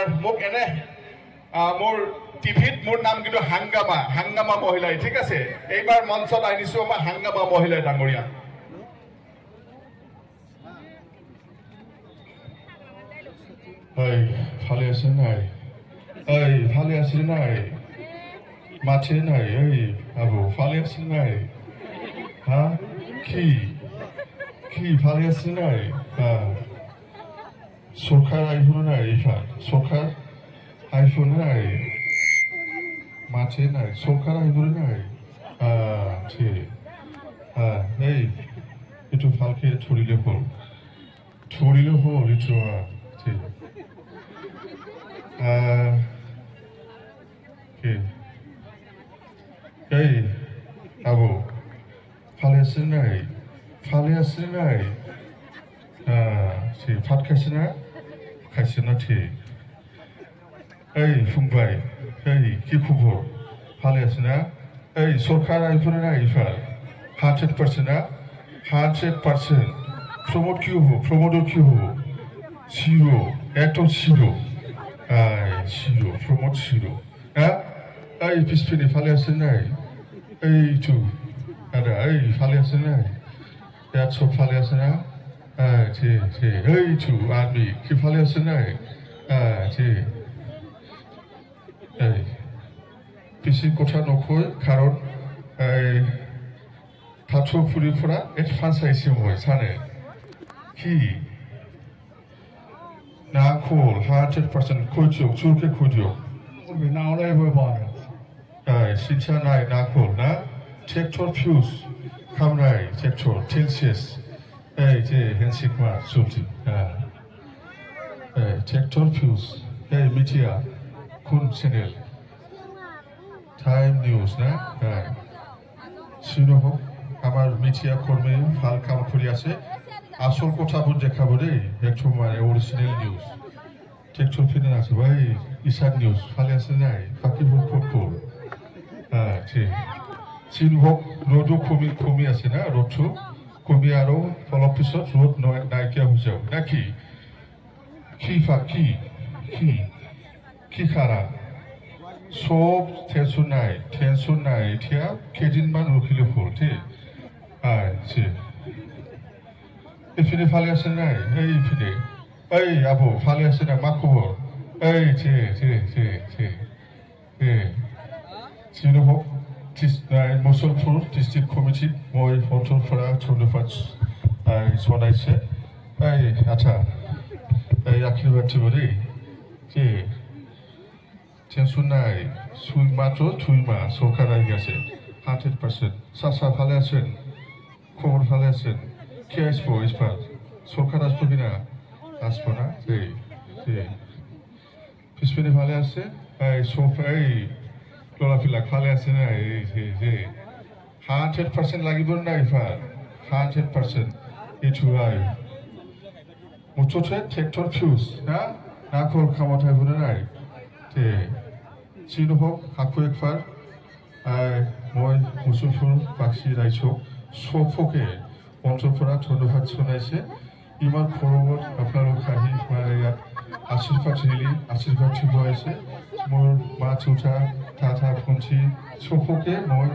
আমাৰ মোক এনে মোৰ টিভিত মোৰ নাম কিন্তু হাংগামা মহিলাই ঠিক আছে এইবাৰ মঞ্চত আনিছো আমাৰ হাংগামা মহিলাই ডাঙৰীয়া ঐ ভালে আছে নাই ভালে আছে নাই মাছে নাই আবু ভালে আছে নাই হা কি ভালে আছে নাই সরকার আইফোন নাই সরকার আইফোন নাই মাছে নাই সরকার আইফোন নাই ঠিক একটু ভালকে ছড়িলে হল একটু ঠিক আবু ভালে আছে নাই ঠিক ভাত খাইছে না ঠিক फंबाय কি খবর ভালো আছে না সরকার আইফোন না ইফার 100% না 100% প্রমোট কি হবো জিরো একদম জিরো প্রমোট জিরো হ্যাঁ পিছপিনে ভালো আছে নাই তো দাদা ভালো আছে নাই সব ভালো আছে না তো আর্মি কি ভালো আছে নাই বেশি কথা নকয় কারণ পাঠ্যপুলিফोरा एडभान्स आइसिमय सानो কি না খোল 100% কইছক চুরকে কইছক নাওলাই বই পারে শিক্ষা নাই না খোল না ট্রেক্টর ফিউজ খামনাই ট্রেক্টর টেলসিয়াস যে হেনসিকমা চলছি ট্রেক্টর ফিউজ মিডিয়া কোন চ্যানেল টাইম নিউজ না সিনো আমার মিডিয়া কর্মী ভাল কাম করে আছে আসল কথাবোৰ দেখাব দেই একদম মানে অৰিজিনাল নিউজ ট্ৰেক্টৰ ফিনে আছে ভাই ইসাদ নিউজ ভালে আছে নাই বাকিবোৰ ক'ত ঠিক চিন হোক ৰ'দো কমি আছে না ৰ'দটো কমি আৰু অলপ পিছত ৰ'দ নাইকিয়া হৈ যাব না কি খাৰা সব টেনশন নাই এতিয়া কেইদিনমান ৰখিলে হ'ল ঠিক এইপিনে ভালে আছে নাই এইপিনে আবু ভালে আছে নাই মা খবৰ যিনো হওক মুছলপুৰ ডিষ্ট্ৰিক্ট কমিটিত মই অঞ্চলৰপৰা ধন্যবাদ জনাইছে আচ্ছা আশীৰ্বাদ দিব দেই টেনশন নাই মাত্র 2 মাস সরকার আগে আছে 100% চাচা ভালে আছেন খবর ভালে আছেন কে আসবো এসবার সরকার আসবো কিনা আসবো না পিছপিনে ভালে আছে সব লড়াফিলাক ভালে আছে না 100% লাগিব না এবার 100% এইটো মুঠতে ট্রেক্টর ফিউজ না খোল খামত আহিব নাই যিনো হওক আকৌ একবাৰ মই মুছলপুৰ বাসী ৰাইজক চবকে অঞ্চলৰপৰা ধন্যবাদ জনাইছে ইমান গৌৰৱত আপোনালোক আহি ইয়াত আশীৰ্বাদ দিব আহিছে মোৰ মা দেউতা দাদা ভণ্টি চবকে মই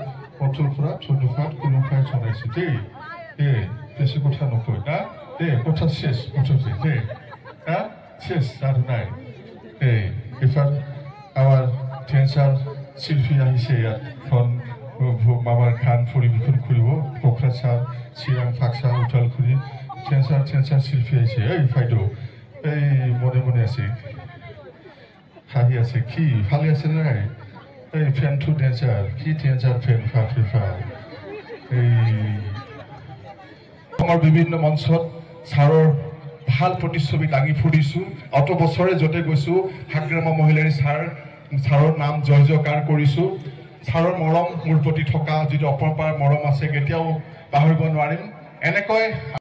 অঞ্চলৰপৰা ধন্যবাদ কোনোবাই জনাইছে দেই বেছি কথা নকয় না কথা শেষ মুঠতে শেষ আৰু নাই এবাৰ আমার টেন্সার শিল্পী আহিছে এখন আমার গান পরিবেশন করব কোকরাঝার চিরাং ফাকসা উদালগুড়ি টেন্সার শিল্পী আহিছে ফাইদেউ মনে আছে হাঁহি আছে কি ভালে আছে নাই ফ্যান টু ডেঞ্জার কি ডেঞ্জার ফ্যান আমার বিভিন্ন মঞ্চত ছাড়ৰ ভাল প্ৰতিচ্ছবি দাঙি ফুৰিছো অত বছৰে যতে গৈছো হাগ্ৰামা মহিলাৰ ছাৰৰ নাম জয়কাৰ কৰিছো ছাৰৰ মৰম মোৰ প্ৰতি থকা যিটো অপৰম্পাৰ মৰম আছে কেতিয়াও পাহৰিব নোৱাৰিম এনেকৈ